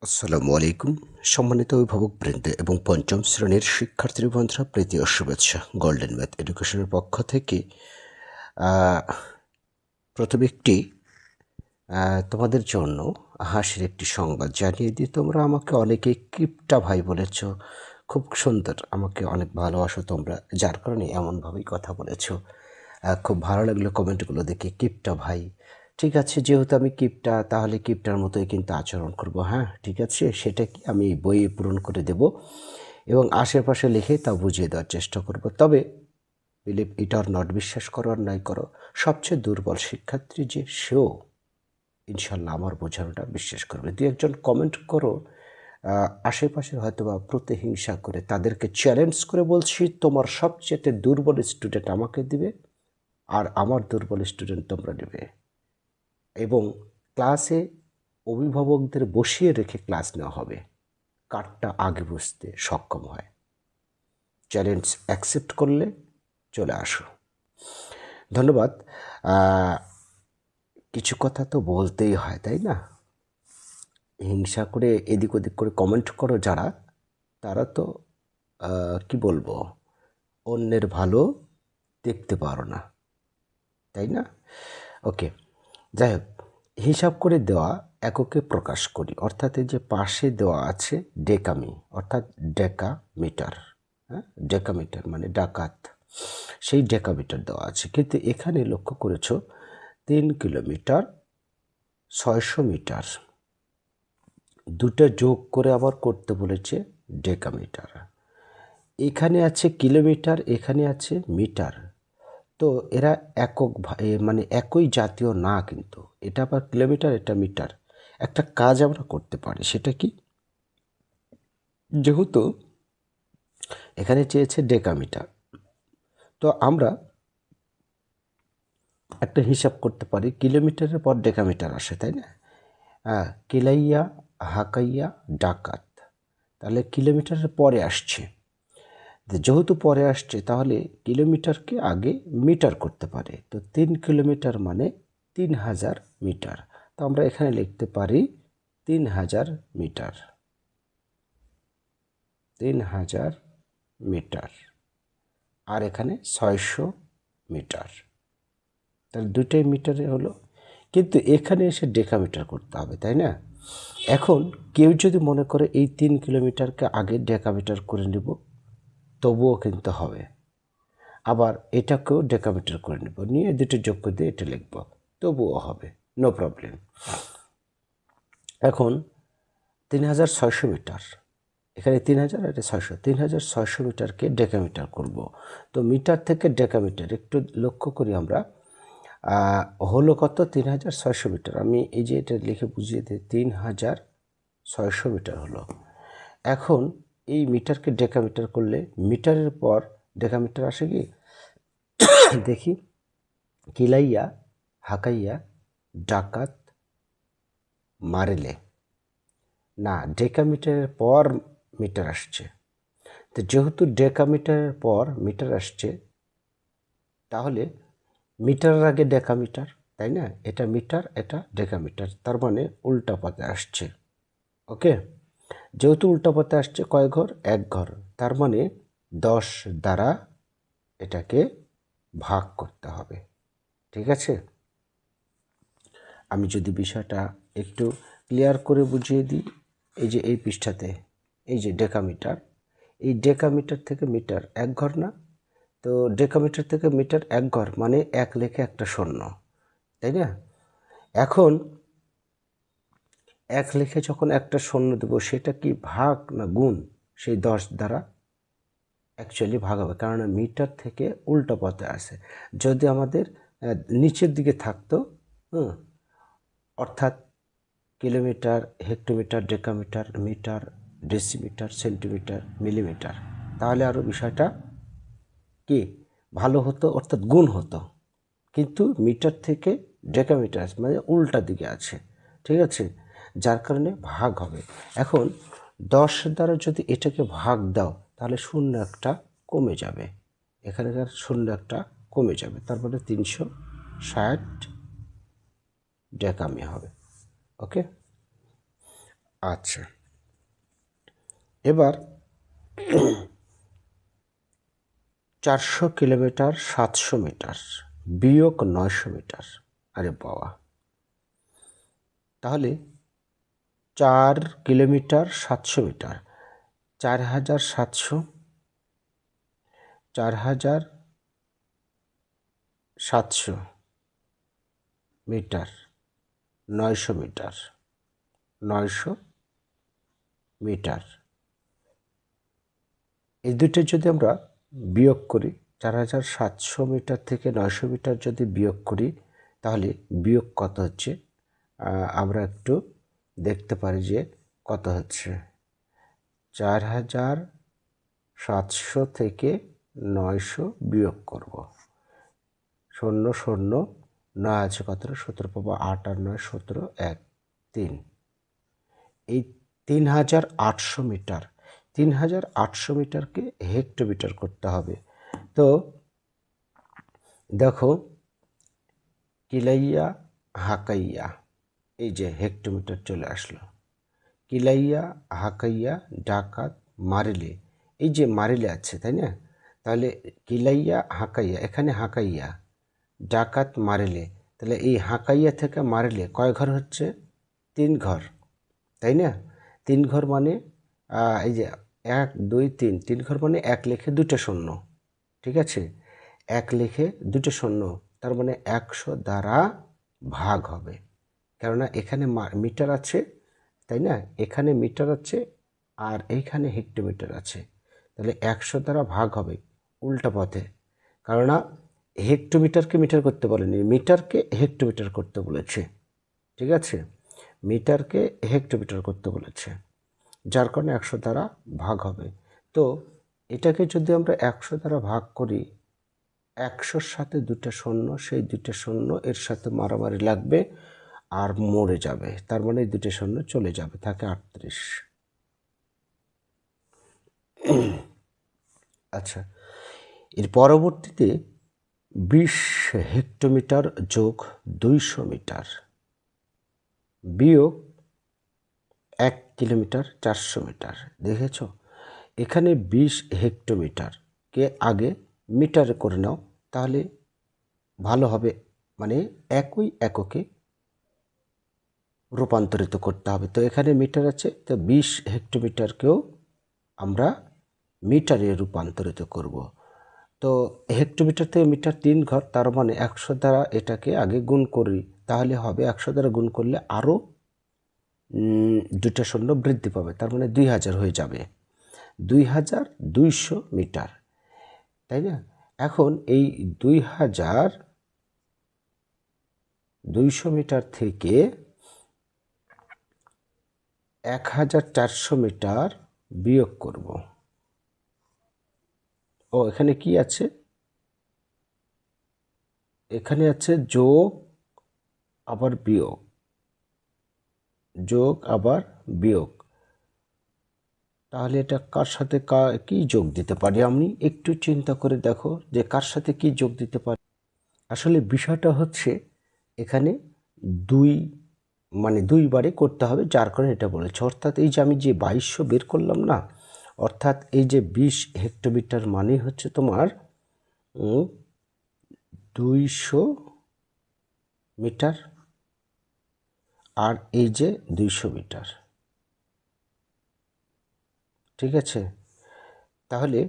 আসসালামু আলাইকুম। সম্মানিত অভিভাবকবৃন্দ এবং পঞ্চম শ্রেণীর শিক্ষার্থী বন্ধুরা, প্রীতি ও শুভেচ্ছা। গোল্ডেন ম্যাথ এডুকেশনের পক্ষ থেকে প্রথমে একটি তোমাদের জন্য হাসির একটি সংবাদ জানিয়ে দিই। তোমরা আমাকে অনেকে কিপটা ভাই বলেছ, খুব সুন্দর, আমাকে অনেক ভালোবাসো তোমরা, যার কারণে এমনভাবেই কথা বলেছ। খুব ভালো লাগলো কমেন্টগুলো দেখে। কিপটা ভাই, ঠিক আছে, যেহেতু আমি কিপটা, তাহলে কিপটার মতোই কিন্তু আচরণ করব। হ্যাঁ, ঠিক আছে, সেটা কি আমি বইয়ে পূরণ করে দেব এবং আশেপাশে লিখে তা বুঝিয়ে দেওয়ার চেষ্টা করব। তবে বিলিভ ইট অর নট, বিশ্বাস করো আর নাই করো, সবচেয়ে দুর্বল শিক্ষার্থী যে সেও ইনশাল্লাহ আমার বোঝানোটা বিশ্বাস করবে। দু একজন কমেন্ট করো আশেপাশে হয়তো বা প্রতিহিংসা করে, তাদেরকে চ্যালেঞ্জ করে বলছি, তোমার সবচেয়ে দুর্বল স্টুডেন্ট আমাকে দিবে আর আমার দুর্বল স্টুডেন্ট তোমরা নেবে, এবং ক্লাসে অভিভাবকদের বসিয়ে রেখে ক্লাস নেওয়া হবে, কারটা আগে বুঝতে সক্ষম হয়। চ্যালেঞ্জ অ্যাকসেপ্ট করলে চলে আসো। ধন্যবাদ। কিছু কথা তো বলতেই হয়, তাই না? হিংসা করে এদিক ওদিক করে কমেন্ট করো যারা, তারা তো কি বলবো, অন্যের ভালো দেখতে পারো না, তাই না? ওকে, যাই হোক, হিসাব করে দেওয়া এককে প্রকাশ করি, অর্থাৎ এই যে পাশে দেওয়া আছে ডেকামি, অর্থাৎ ডেকামিটার। হ্যাঁ, ডেকামিটার মানে ডাকাত, সেই ডেকামিটার দেওয়া আছে। কিন্তু এখানে লক্ষ্য করেছ 3 কিলোমিটার 600 মিটার, দুটো যোগ করে আবার করতে বলেছে ডেকামিটার। এখানে আছে কিলোমিটার, এখানে আছে মিটার, তো এরা একক মানে একই জাতীয় না, কিন্তু এটা আবার কিলোমিটার, এটা মিটার। একটা কাজ আমরা করতে পারি, সেটা কি, যেহেতু এখানে চেয়েছে ডেকামিটার, তো আমরা একটা হিসাব করতে পারি, কিলোমিটারের পর ডেকামিটার আসে, তাই না? হ্যাঁ, কিলাইয়া হাকাইয়া ডাকাত, তাহলে কিলোমিটারের পরে আসছে। যেহেতু পরে আসছে, তাহলে কিলোমিটারকে আগে মিটার করতে পারে। তো 3 কিলোমিটার মানে 3000 মিটার। তো আমরা এখানে লিখতে পারি 3000 মিটার, 3000 মিটার, আর এখানে 600 মিটার, তাহলে দুটোই মিটারে হলো। কিন্তু এখানে এসে ডেকামিটার করতে হবে, তাই না? এখন কেউ যদি মনে করে এই 3 কিলোমিটারকে আগে ডেকামিটার করে নেব, তবুও কিন্তু হবে। আবার এটাকেও ডেকামিটার করে নেব, নিয়ে দুটো যোগ করে দিয়ে এটা লিখব, তবুও হবে, নো প্রবলেম। এখন 3600 মিটার, এখানে 3000 আর 600, 3600 মিটারকে ডেকামিটার করব। তো মিটার থেকে ডেকামিটার একটু লক্ষ্য করি আমরা, হলো কত, 3600 মিটার। আমি এই যে এটা লিখে বুঝিয়ে দিই, 3600 মিটার হলো। এখন এই মিটারকে ডেকামিটার করলে মিটারের পর ডেকামিটার আসে কি দেখি, কিলাইয়া হাকাইয়া ডাকাত মারেলে, না, ডেকামিটারের পর মিটার আসছে। তো যেহেতু ডেকামিটারের পর মিটার আসছে, তাহলে মিটারের আগে ডেকামিটার, তাই না? এটা মিটার, এটা ডেকামিটার, তার মানে উল্টা পথে আসছে। ওকে, যেহেতু উল্টা পথে আসছে, কয় ঘর, এক ঘর, তার মানে 10 দ্বারা এটাকে ভাগ করতে হবে। ঠিক আছে, আমি যদি বিষয়টা একটু ক্লিয়ার করে বুঝিয়ে দিই, এই যে এই পৃষ্ঠাতে এই যে ডেকামিটার, এই ডেকামিটার থেকে মিটার এক ঘর না, তো ডেকামিটার থেকে মিটার এক ঘর মানে এক লেখে একটা শূন্য, তাই না? এখন এক লিখে যখন একটা শূন্য দেব, সেটা কি ভাগ না গুণ? সেই 10 দ্বারা অ্যাকচুয়ালি ভাগ হবে, কারণ মিটার থেকে উল্টো পথে আসে। যদি আমাদের নিচের দিকে থাকতো, অর্থাৎ kilometre, hectometre, decametre, metre, decimetre, centimetre, millimetre, তাহলে আরও বিষয়টা কি ভালো হতো, অর্থাৎ গুণ হতো। কিন্তু মিটার থেকে ডেকামিটার মানে উল্টা দিকে আছে, ঠিক আছে, যার কারণে ভাগ হবে। এখন 10 দ্বারা যদি এটাকে ভাগ দাও, তাহলে শূন্য একটা কমে যাবে, এখানকার শূন্য একটা কমে যাবে, তারপরে 360 ডেকামি হবে। ওকে, আচ্ছা, এবার 400 কিলোমিটার 700 মিটার বিয়োগ 900 মিটার। আরে বাবা, তাহলে 4 kilometre 700 metre, 4700, 4700 metre, 900 metre, 900 metre. এই দুটো যদি আমরা বিয়োগ করি, 4700 মিটার থেকে 900 মিটার যদি বিয়োগ করি, তাহলে বিয়োগ কত হচ্ছে আমরা একটু দেখতে পারি যে কত হচ্ছে। 4700 থেকে 900 বিয়োগ করব, 0 0 9 আছে কত, 17 পাবো, 8 আর 9 17, 1 3। এই 3800 মিটার, 3800 মিটারকে হেক্টোমিটার করতে হবে। তো দেখো, কিলাইয়া হাকাইয়া, এই যে হেক্টোমিটার চলে আসলো। কিলাইয়া হাকাইয়া ডাকাত মারিলে, এই যে মারিলে আছে তাই না, তাহলে কিলাইয়া হাকাইয়া, এখানে হাকাইয়া, ডাকাত মারিলে, তাহলে এই হাকাইয়া থেকে মারিলে কয় ঘর হচ্ছে, 3 ঘর তাই না। 3 ঘর মানে এই যে 1 2 3, 3 ঘর মানে 1 লিখে 2টা শূন্য, ঠিক আছে, 1 লিখে 2টা শূন্য, তার মানে 100 দ্বারা ভাগ হবে, কেননা এখানে মিটার আছে তাই না, এখানে মিটার আছে আর এইখানে হেক্টোমিটার আছে, তাহলে 100 দ্বারা ভাগ হবে উল্টা পথে, কেননা হেক্টোমিটারকে মিটার করতে বলেনি, মিটারকে হেক্টোমিটার করতে বলেছে, ঠিক আছে, মিটারকে হেক্টোমিটার করতে বলেছে, যার কারণে 100 দ্বারা ভাগ হবে। তো এটাকে যদি আমরা 100 দ্বারা ভাগ করি, 100-র সাথে 2টা শূন্য, সেই 2টা শূন্য এর সাথে মারামারি লাগবে আর মরে যাবে, তার মানে 2টা শূন্য চলে যাবে, থাকে 38। আচ্ছা, এর পরবর্তীতে 20 হেক্টোমিটার যোগ 200 মিটার বিয়োগ 1 কিলোমিটার 400 মিটার। দেখেছ, এখানে 20 হেক্টোমিটারকে আগে মিটারে করে নাও, তাহলে ভালো হবে, মানে একই এককে রূপান্তরিত করতে হবে। তো এখানে মিটার আছে, তো 20 হেক্টোমিটারকেও আমরা মিটারে রূপান্তরিত করব। তো হেক্টোমিটার থেকে মিটার 3 ঘর, তার মানে 100 দ্বারা এটাকে আগে গুণ করি, তাহলে হবে 100 দ্বারা গুণ করলে আরও 2টা শূন্য বৃদ্ধি পাবে, তার মানে 2000 হয়ে যাবে, 2200 মিটার তাই না। এখন এই 2200 মিটার থেকে 1400 মিটার বিয়োগ করব। ও এখানে কি আছে, এখানে আছে যোগ আবার বিয়োগ, যোগ আবার বিয়োগ, তাহলে এটা কার সাথে কি যোগ দিতে পারি, আমি একটু চিন্তা করে দেখো যে কার সাথে কি যোগ দিতে পারি। আসলে বিষয়টা হচ্ছে এখানে মানে 2 বারে করতে হবে, যার কারণে এটা বলেছে, অর্থাৎ এই যে আমি যে 2200 বের করলাম না, অর্থাৎ এই যে 20 হেক্টোমিটার মানে হচ্ছে তোমার 200 মিটার, আর এই যে 200 মিটার, ঠিক আছে, তাহলে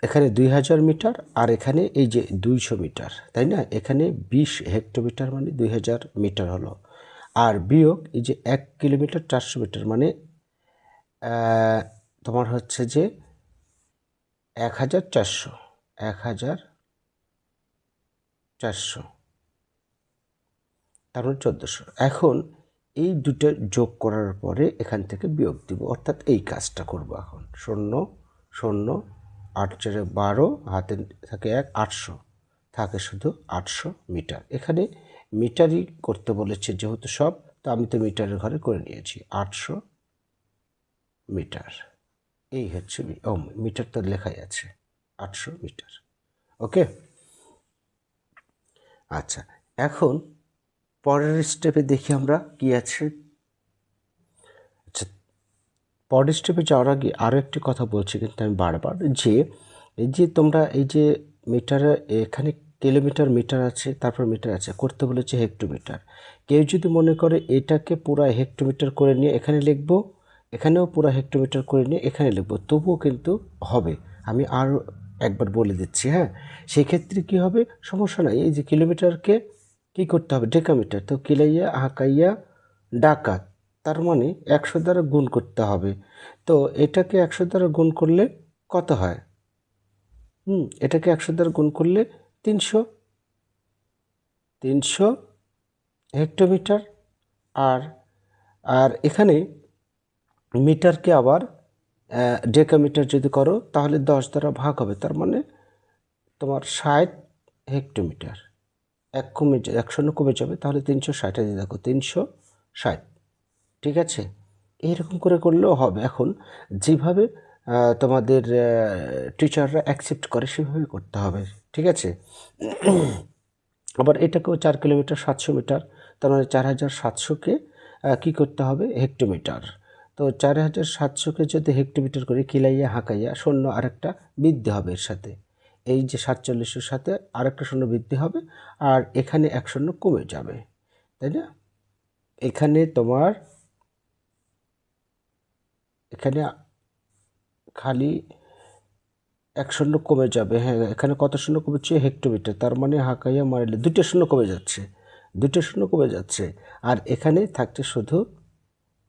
এখানে 2000 মিটার আর এখানে এই যে 200 মিটার তাই না, এখানে 20 হেক্টোমিটার মানে 2000 মিটার হলো, আর বিয়োগ এই যে 1 কিলোমিটার 400 মিটার মানে তোমার হচ্ছে যে 1400, 1400, তার মানে 1400। এখন এই দুটো যোগ করার পরে এখান থেকে বিয়োগ দিব, অর্থাৎ এই কাজটা করব এখন, 0 0 8 4 12, হাতে থাকে 1, 800 থাকে শুধু 800 মিটার। এখানে মিটারই করতে বলেছে যেহেতু সব, তো আমি তো মিটারের ঘরে করে নিয়েছি 800 মিটার। এই হচ্ছে মিটার তো লেখাই আছে 800 মিটার। ওকে, আচ্ছা, এখন পরের স্টেপে দেখি আমরা কি আছে। পরের স্টেপে যাওয়ার আগে আরও একটি কথা বলছি কিন্তু আমি বারবার, যে এই যে তোমরা এই যে মিটারে এখানে কিলোমিটার মিটার আছে, তারপর মিটার আছে, করতে বলেছে হেক্টোমিটার। কেউ যদি মনে করে এটাকে পুরো হেক্টোমিটার করে নিয়ে এখানে লিখবো, এখানেও পুরো হেক্টোমিটার করে নিয়ে এখানে লিখবো, তবুও কিন্তু হবে। আমি আরও একবার বলে দিচ্ছি, হ্যাঁ। সেই ক্ষেত্রে কী হবে, সমস্যা নাই। এই যে কিলোমিটারকে কী করতে হবে, ডেকামিটার, তো কিলাইয়া হাকাইয়া ডাকাত, তার মানে 100 দ্বারা গুণ করতে হবে। তো এটাকে 100 দ্বারা গুণ করলে কত হয়? এটাকে 100 দ্বারা গুণ করলে 300 হেক্টোমিটার। আর আর এখানে মিটারকে আবার ডেকামিটার যদি করো তাহলে 10 দ্বারা ভাগ হবে, তার মানে তোমার 60 হেক্টোমিটার। 1 কমে যাবে, তাহলে 360 দিয়ে দেখো 360, ঠিক আছে। এইরকম করে করলেও হবে। এখন যেভাবে তোমাদের টিচাররা অ্যাকসেপ্ট করে সেভাবে করতে হবে, ঠিক আছে। আবার এটাকেও 4 কিলোমিটার 700 মিটার, তার মানে 4700কে কী করতে হবে, হেক্টোমিটার। তো 4700কে যদি হেক্টোমিটার করে কিলাইয়া হাঁকাইয়া শূন্য আরেকটা বৃদ্ধি হবে এর সাথে, এই যে 47-এর সাথে আরেকটা শূন্য বৃদ্ধি হবে, আর এখানে 1 শূন্য কমে যাবে, তাই না? এখানে তোমার এখানে খালি 1 শূন্য কমে যাবে, হ্যাঁ। এখানে কত শূন্য কমেছে, হেক্টোমিটার, তার মানে হাঁকাইয়া মারলে 2টা শূন্য কমে যাচ্ছে, 2টা শূন্য কমে যাচ্ছে। আর এখানে থাকছে শুধু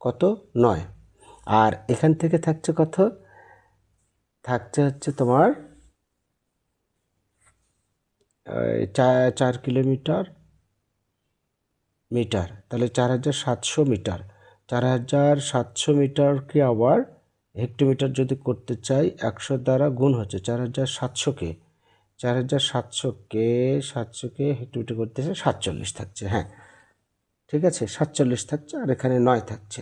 কত, 9। আর এখান থেকে থাকছে কত, থাকছে হচ্ছে তোমার 4 কিলোমিটার মিটার, তাহলে 4700 মিটার। 4700 মিটারকে আবার হেক্টোমিটার যদি করতে চাই 100 দ্বারা গুণ হচ্ছে 4700কে, 4700কে হেক্টোমিটার করতে চাই 47 থাকছে, হ্যাঁ, ঠিক আছে। 47 থাকছে, আর এখানে 9 থাকছে,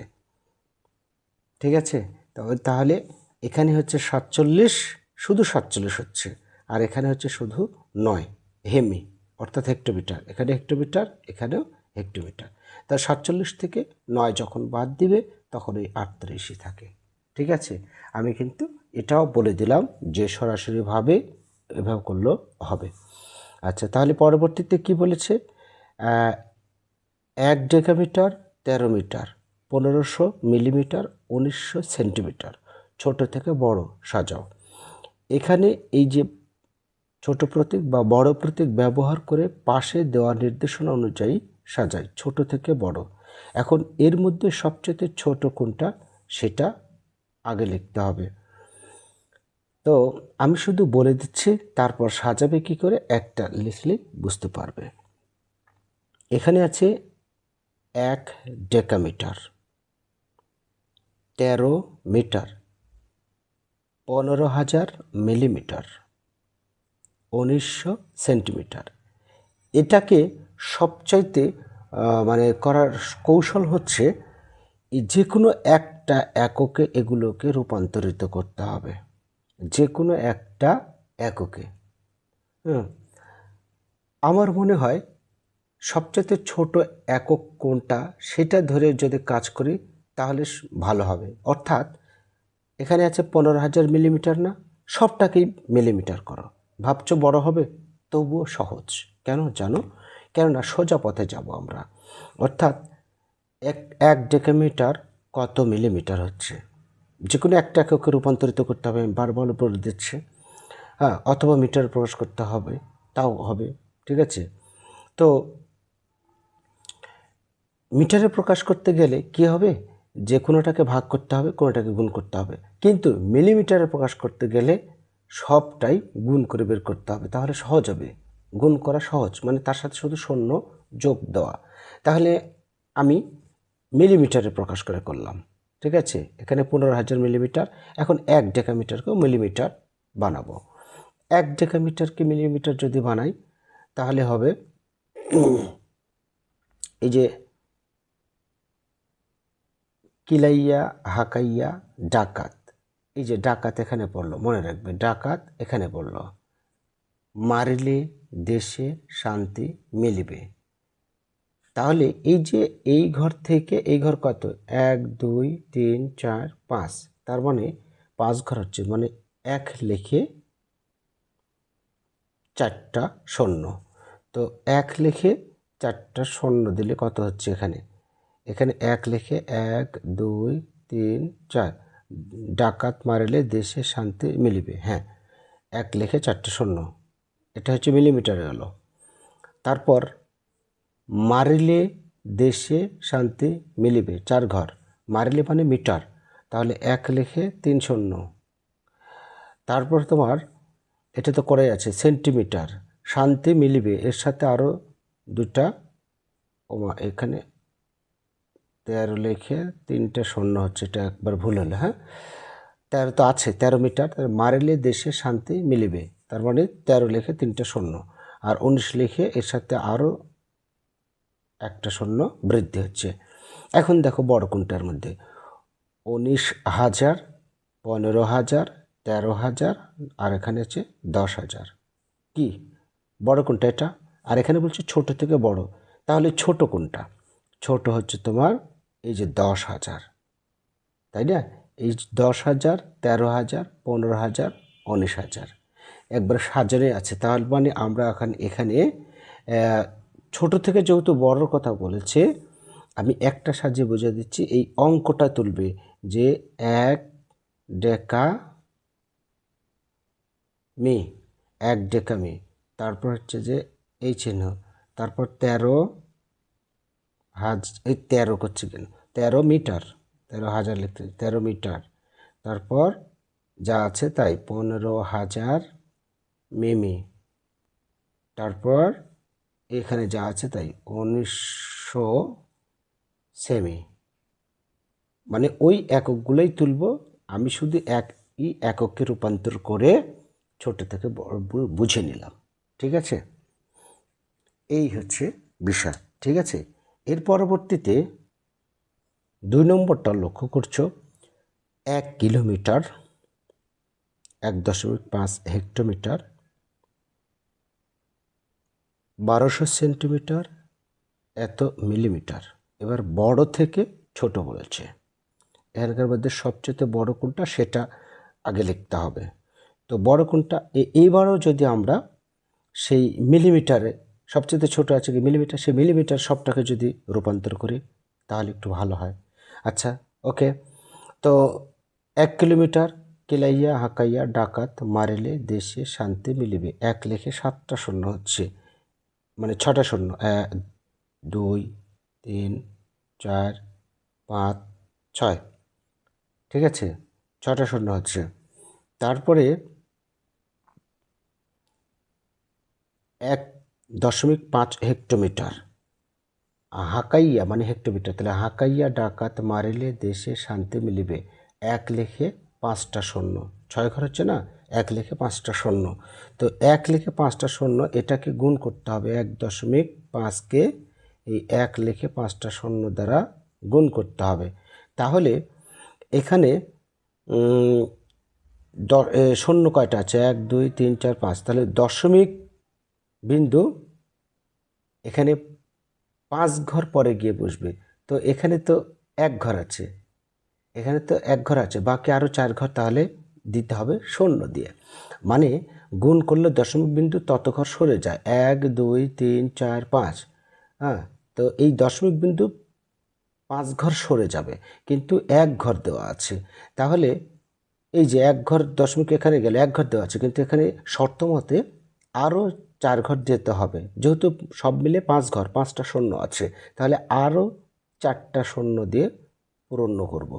ঠিক আছে। তাহলে এখানে হচ্ছে 47, শুধু 47 হচ্ছে, আর এখানে হচ্ছে শুধু 9 হেমি, অর্থাৎ হেক্টোমিটার। এখানে হেক্টোমিটার, এখানেও হেক্টোমিটার। তার 47 থেকে 9 যখন বাদ দিবে তখন ওই 38ই থাকে, ঠিক আছে। আমি কিন্তু এটাও বলে দিলাম যে সরাসরিভাবে এভাবে করলেও হবে। আচ্ছা, তাহলে পরবর্তীতে কি বলেছে, 1 ডেকামিটার 13 মিটার, 1500 মিলিমিটার, 1900 সেন্টিমিটার। ছোট থেকে বড় সাজাও। এখানে এই যে ছোট প্রতীক বা বড় প্রতীক ব্যবহার করে পাশে দেওয়া নির্দেশনা অনুযায়ী সাজাই, ছোট থেকে বড়। এখন এর মধ্যে সবচেয়ে ছোট কোনটা সেটা আগে লিখতে হবে। তো আমি শুধু বলে দিচ্ছি, তারপর সাজাবে কি করে একটা লিখলে বুঝতে পারবে। এখানে আছে 1 ডেকামিটার, 13 মিটার, 15,000 মিলিমিটার, 1900 সেন্টিমিটার। এটাকে সবচাইতে মানে করার কৌশল হচ্ছে যে কোনো একটা এককে এগুলোকে রূপান্তরিত করতে হবে, যে কোনো একটা এককে। আমার মনে হয় সবচেয়ে ছোট একক কোনটা সেটা ধরে যদি কাজ করি তাহলে ভালো হবে। অর্থাৎ এখানে আছে 15,000 মিলিমিটার, না, সবটাকেই মিলিমিটার করো। ভাবছো বড় হবে, তবুও সহজ। কেন জানো, কেননা সোজা পথে যাব আমরা। অর্থাৎ 1 ডেকামিটার কত মিলিমিটার হচ্ছে, যে কোনো একটা এককে রূপান্তরিত করতে হবে, আমি বারবার বলে দিচ্ছি, হ্যাঁ। অথবা মিটার প্রকাশ করতে হবে, তাও হবে, ঠিক আছে। তো মিটারে প্রকাশ করতে গেলে কি হবে, যে কোনোটাকে ভাগ করতে হবে, কোনোটাকে গুণ করতে হবে। কিন্তু মিলিমিটারে প্রকাশ করতে গেলে সবটাই গুণ করে বের করতে হবে, তাহলে সহজ হবে। গুণ করা সহজ, মানে তার সাথে শুধু শূন্য যোগ দেওয়া। তাহলে আমি মিলিমিটারে প্রকাশ করে করলাম, ঠিক আছে। এখানে 15,000 মিলিমিটার। এখন 1 ডেকামিটারকেও মিলিমিটার বানাবো। 1 ডেকামিটারকে মিলিমিটার যদি বানাই তাহলে হবে এই যে কিলাইয়া হাকাইয়া ডাকাত, এই যে ডাকাত এখানে পড়লো, মনে রাখবে, ডাকাত এখানে পড়লো। মারিলে দেশে শান্তি মিলিবে। তাহলে এই যে এই ঘর থেকে এই ঘর কত, 1 2 3 4 5, তার মানে 5 ঘর হচ্ছে, মানে 1 লিখে 4টা শূন্য। তো 1 লিখে 4টা শূন্য দিলে কত হচ্ছে এখানে? এখানে 1 লিখে 1 2 3 4, ডাকাত মারিলে দেশে শান্তি মিলিবে। হ্যাঁ, 1 লিখে 4টা শূন্য, এটা হচ্ছে মিলিমিটারে গেল। তারপর মারিলে দেশে শান্তি মিলিবে, 4 ঘর, মারিলে মানে মিটার, তাহলে 1 লিখে 3 শূন্য। তারপর তোমার এটা তো করাই আছে, সেন্টিমিটার, শান্তি মিলিবে, এর সাথে আরও 2টা, এখানে 13 লিখে 3টে শূন্য হচ্ছে, এটা একবার ভুল হলো। হ্যাঁ, 13 তো আছে, 13 মিটার, মারিলে দেশে শান্তি মিলিবে, তার মানে 13 লিখে 3টে শূন্য, আর 19 লিখে এর সাথে আরও একটা শূন্য বৃদ্ধি হচ্ছে। এখন দেখো বড় কোনটার মধ্যে, 19,000, 15,000, 13,000, আর এখানে হচ্ছে 10,000। কি বড় কোনটা? এটা। আর এখানে বলছে ছোট থেকে বড়, তাহলে ছোট কোনটা? ছোট হচ্ছে তোমার এই যে 10,000, তাই না? এই 10,000, 13,000, 15,000, 19,000 একবার সাজারে আছে, তাহলে মানে আমরা এখানে ছোট থেকে যেহেতু বড়র কথা বলেছে, আমি একটা সাজিয়ে বুঝিয়ে দিচ্ছি। এই অঙ্কটা তুলবে যে 1 ডেকা মি, 1 ডেকা মি, তারপর হচ্ছে যে এই চিহ্ন, তারপর 13,000, এই 13 করছে কেন, 13 মিটার, 13,000 লিখতে, 13 মিটার, তারপর যা আছে তাই 15,000 মিমি, তারপর এখানে যা আছে তাই 1900 সেমি। মানে ওই এককগুলোই তুলব, আমি শুধু এককে রূপান্তর করে ছোট থেকে বড় বুঝে নিলাম। ঠিক আছে, এই হচ্ছে বিষয়। ঠিক আছে, এর পরবর্তীতে 2 নম্বরটা লক্ষ্য করছো, 1 কিলোমিটার, 1.5 হেক্টোমিটার, 1200 সেন্টিমিটার, এত মিলিমিটার। এবার বড় থেকে ছোট বলেছে, এখানকার মধ্যে সবচেয়ে বড় কোনটা সেটা আগে লিখতে হবে। তো বড় কোনটা, এইবারও যদি আমরা সেই মিলিমিটারে, সবচেয়ে ছোট আছে কি মিলিমিটার, সেই মিলিমিটার সবটাকে যদি রূপান্তর করি তাহলে একটু ভালো হয়। আচ্ছা, ওকে। তো 1 কিলোমিটার, কেলাইয়া হাঁকাইয়া ডাকাত মারিলে দেশে শান্তি মিলিবে, 1 লিখে 7টা শূন্য হচ্ছে, মানে 6টা শূন্য, 1 2 3 4 5 6, ঠিক আছে, 6টা শূন্য হচ্ছে। তারপরে 1.5 হেক্টোমিটার, হাঁকাইয়া মানে হেক্টোমিটার, তাহলে হাঁকাইয়া ডাকাত মারিলে দেশে শান্তি মিলিবে, 1 লিখে 5টা শূন্য, 6 ঘর হচ্ছে না, 1 লিখে 5টা শূন্য। তো 1 লিখে 5টা শূন্য, এটাকে গুণ করতে হবে, 1.5কে এই 1 লিখে 5টা শূন্য দ্বারা গুণ করতে হবে। তাহলে এখানে শূন্য কয়টা আছে, 1 2 3 4 5, তাহলে দশমিক বিন্দু এখানে 5 ঘর পরে গিয়ে বসবে। তো এখানে তো 1 ঘর আছে, এখানে তো 1 ঘর আছে, বাকি আরও 4 ঘর তাহলে দিতে হবে শূন্য দিয়ে, মানে গুণ করলে দশমিক বিন্দু তত ঘর সরে যায়, 1 2 3 4 5। হ্যাঁ, তো এই দশমিক বিন্দু 5 ঘর সরে যাবে, কিন্তু 1 ঘর দেওয়া আছে, তাহলে এই যে 1 ঘর দশমিক এখানে গেলে 1 ঘর দেওয়া আছে, কিন্তু এখানে শর্ত মতে আরও 4 ঘর যেতে হবে, যেহেতু সব মিলে 5 ঘর, 5টা শূন্য আছে, তাহলে আরও 4টা শূন্য দিয়ে পূরণ করব।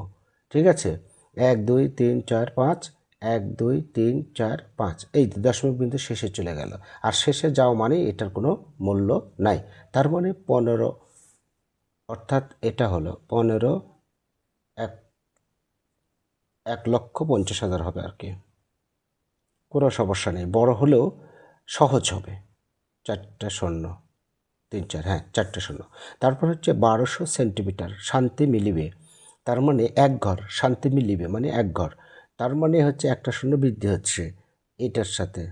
ঠিক আছে, 1 2 3 4 5, 1 2 3 4 5, এই দশমিক বিন্দু শেষে চলে গেল, আর শেষে যাও মানে এটার কোনো মূল্য নাই, তার মানে 15, অর্থাৎ এটা হলো 15, 1,50,000 হবে আর কি, কোনো সমস্যা নেই, বড় হলেও সহজ হবে। 4টা শূন্য 3 4, হ্যাঁ 4টা শূন্য। তারপর হচ্ছে 1200 সেন্টিমিটার, শান্তি মিলিবে, তার মানে 1 ঘর, শান্তি মিলিবে মানে 1 ঘর, তার মানে হচ্ছে একটা শূন্য বৃদ্ধি হচ্ছে এটার সাথে।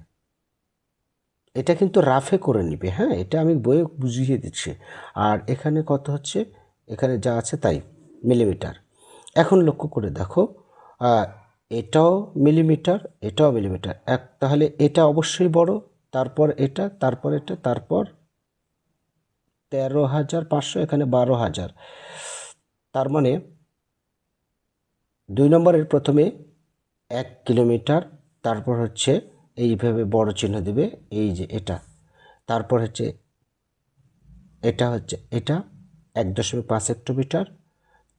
এটা কিন্তু রাফে করে নিবে, হ্যাঁ, এটা আমি বইয়ে বুঝিয়ে দিচ্ছি। আর এখানে কত হচ্ছে, এখানে যা আছে তাই মিলিমিটার। এখন লক্ষ্য করে দেখো, আহ, এটাও মিলিমিটার, এটাও মিলিমিটার। তাহলে এটা অবশ্যই বড়, তারপর এটা, তারপর এটা, তারপর 13,500, এখানে 12,000। তার মানে 2 নম্বরের প্রথমে 1 কিলোমিটার, তারপর হচ্ছে এইভাবে বড় চিহ্ন দিবে, এই যে এটা, তারপর হচ্ছে এটা 1.5 হেক্টোমিটার,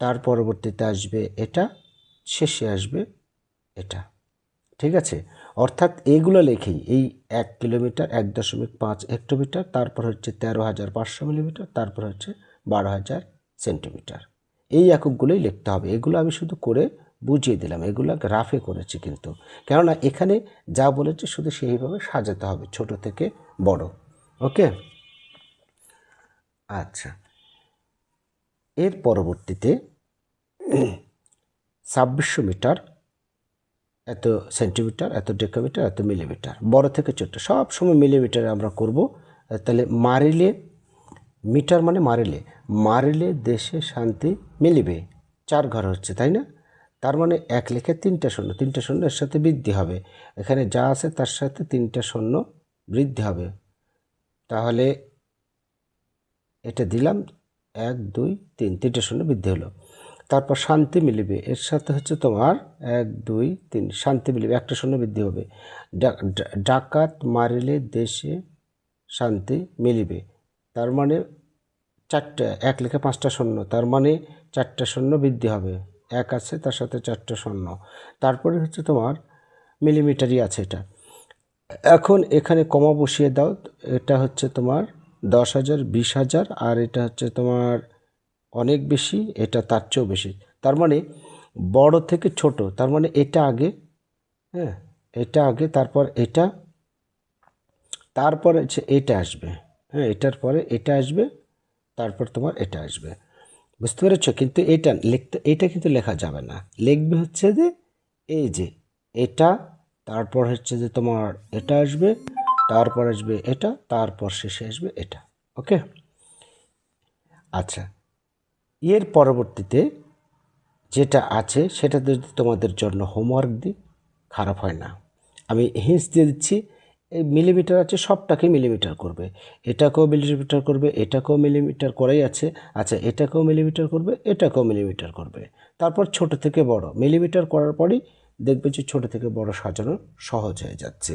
তার পরবর্তীতে আসবে এটা, শেষে আসবে এটা। ঠিক আছে, অর্থাৎ এইগুলো লেখেই, এই 1 কিলোমিটার 1.5 হেক্টোমিটার, তারপর হচ্ছে 13,500 মিলিমিটার, তারপর হচ্ছে 12,000 সেন্টিমিটার। এই এককগুলোই লিখতে হবে। এগুলো আমি শুধু করে বুঝিয়ে দিলাম, এগুলো গ্রাফে করেছি কিন্তু, কেননা এখানে যা বলেছে শুধু সেইভাবে সাজাতে হবে, ছোট থেকে বড়। ওকে, আচ্ছা। এর পরবর্তীতে 2600 মিটার, এত সেন্টিমিটার, এত ডেকামিটার, এত মিলিমিটার, বড় থেকে ছোট সব সময় মিলিমিটারে আমরা করব। তাহলে মারিলে, মিটার মানে মারিলে, মারিলে দেশে শান্তি মিলিবে, 4 ঘর হচ্ছে, তাই না? তার মানে 1 লিখে 3টা শূন্য, 3টা শূন্য এর সাথে বৃদ্ধি হবে, এখানে যা আছে তার সাথে 3টা শূন্য বৃদ্ধি হবে। তাহলে এটা দিলাম 1 2 3, 3টে শূন্য বৃদ্ধি হলো। তারপর শান্তি মিলিবে, এর সাথে হচ্ছে তোমার 1 2 3, শান্তি মিলিবে, একটা শূন্য বৃদ্ধি হবে। ডাকাত মারিলে দেশে শান্তি মিলিবে, তার মানে 4টে, 1 লিখে 5টা শূন্য, তার মানে 4টা শূন্য বৃদ্ধি হবে, 1 আছে তার সাথে 4টা শূন্য, তারপরে হচ্ছে তোমার মিলিমিটারই আছে এটা। এখন এখানে কমা বসিয়ে দাও, এটা হচ্ছে তোমার 10,000, 20,000, আর এটা হচ্ছে তোমার অনেক বেশি, এটা তার চেয়েও বেশি। তার মানে বড় থেকে ছোট, তার মানে এটা আগে, হ্যাঁ এটা আগে, তারপর এটা, তারপর হচ্ছে এটা আসবে, হ্যাঁ এটার পরে এটা আসবে, তারপর তোমার এটা আসবে। বুঝতে পেরেছ? কিন্তু এটা লিখতে, এটা কিন্তু লেখা যাবে না, লিখবে হচ্ছে যে এই যে এটা, তারপর হচ্ছে যে তোমার এটা আসবে, তারপর আসবে এটা, তারপর শেষে আসবে এটা। ওকে, আচ্ছা। এর পরবর্তীতে যেটা আছে সেটা যদি তোমাদের জন্য হোমওয়ার্ক দিই, খারাপ হয় না। আমি হিন্টস দিয়ে দিচ্ছি, এই মিলিমিটার আছে, সবটাকে মিলিমিটার করবে, এটাকেও মিলিমিটার করবে, এটাকেও মিলিমিটার করেই আছে, আচ্ছা এটাকেও মিলিমিটার করবে, এটাকেও মিলিমিটার করবে, তারপর ছোট থেকে বড় মিলিমিটার করার পরই দেখবে যে ছোট থেকে বড় সাজানো সহজ হয়ে যাচ্ছে।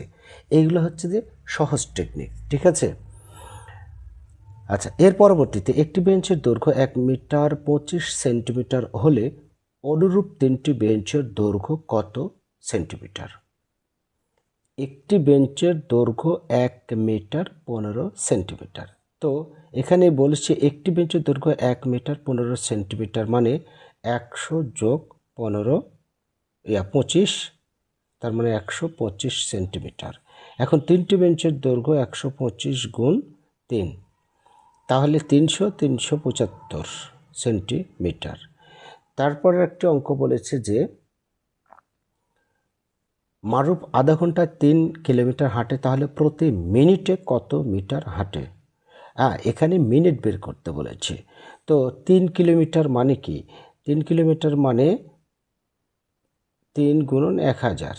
এইগুলো হচ্ছে যে সহজ টেকনিক, ঠিক আছে? আচ্ছা, এর পরবর্তীতে একটি বেঞ্চের দৈর্ঘ্য 1 মিটার 25 সেন্টিমিটার হলে অনুরূপ 3টি বেঞ্চের দৈর্ঘ্য কত সেন্টিমিটার? একটি বেঞ্চের দৈর্ঘ্য 1 মিটার 15 সেন্টিমিটার। তো এখানে বলেছে একটি বেঞ্চের দৈর্ঘ্য 1 মিটার 15 সেন্টিমিটার, মানে 100 যোগ 15 25, তার মানে 125 সেন্টিমিটার। এখন 3টি বেঞ্চের দৈর্ঘ্য 125 গুণ 3, তাহলে 300, 375 সেন্টিমিটার। তারপর একটি অঙ্ক বলেছে যে মারুফ আধা ঘন্টায় 3 কিলোমিটার হাঁটে, তাহলে প্রতি মিনিটে কত মিটার হাঁটে? এখানে মিনিট বের করতে বলেছে। তো 3 কিলোমিটার মানে কি? 3 কিলোমিটার মানে 3 গুণন 1000,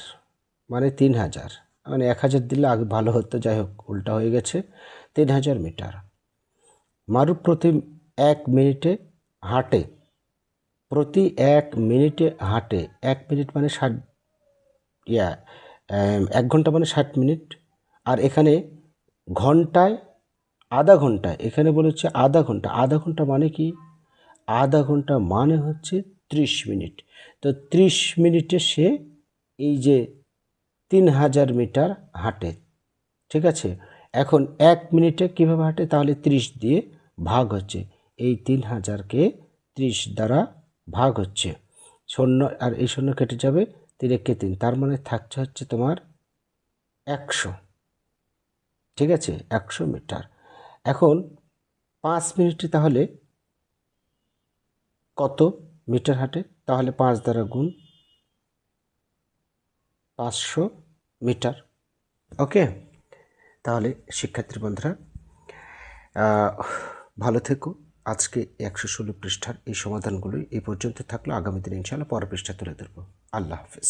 মানে 3000, মানে 1000 দিলে আগে ভালো হতো, যাই হোক উল্টা হয়ে গেছে, 3000 মিটার। মারুফ প্রতি 1 মিনিটে হাঁটে, প্রতি 1 মিনিটে হাঁটে, 1 মিনিট মানে 60, 1 ঘন্টা মানে 60 মিনিট, আর এখানে ঘন্টায়, আধা ঘন্টায়, এখানে বলেছে আধা ঘন্টা, আধা ঘন্টা মানে কি? আধা ঘন্টা মানে হচ্ছে 30 মিনিট। তো 30 মিনিটে সে এই যে 3000 মিটার হাঁটে, ঠিক আছে? এখন 1 মিনিটে কীভাবে হাঁটে? তাহলে 30 দিয়ে ভাগ হচ্ছে, এই 3000কে 30 দ্বারা ভাগ হচ্ছে, শূন্য আর এই শূন্য কেটে যাবে, 3 একে 3, তার মানে থাকছে হচ্ছে তোমার 100, ঠিক আছে? 100 মিটার। এখন 5 মিনিটে তাহলে কত মিটার হাঁটে? তাহলে 5 দ্বারা গুণ, 500 মিটার। ওকে, তাহলে শিক্ষার্থী বন্ধুরা ভালো থেকো, আজকে 116 পৃষ্ঠার এই সমাধানগুলোই এই পর্যন্ত থাকলো। আগামী দিনে ইনশাআল্লাহ পরের পৃষ্ঠা তুলে ধরবো। আল্লাহ হাফেজ।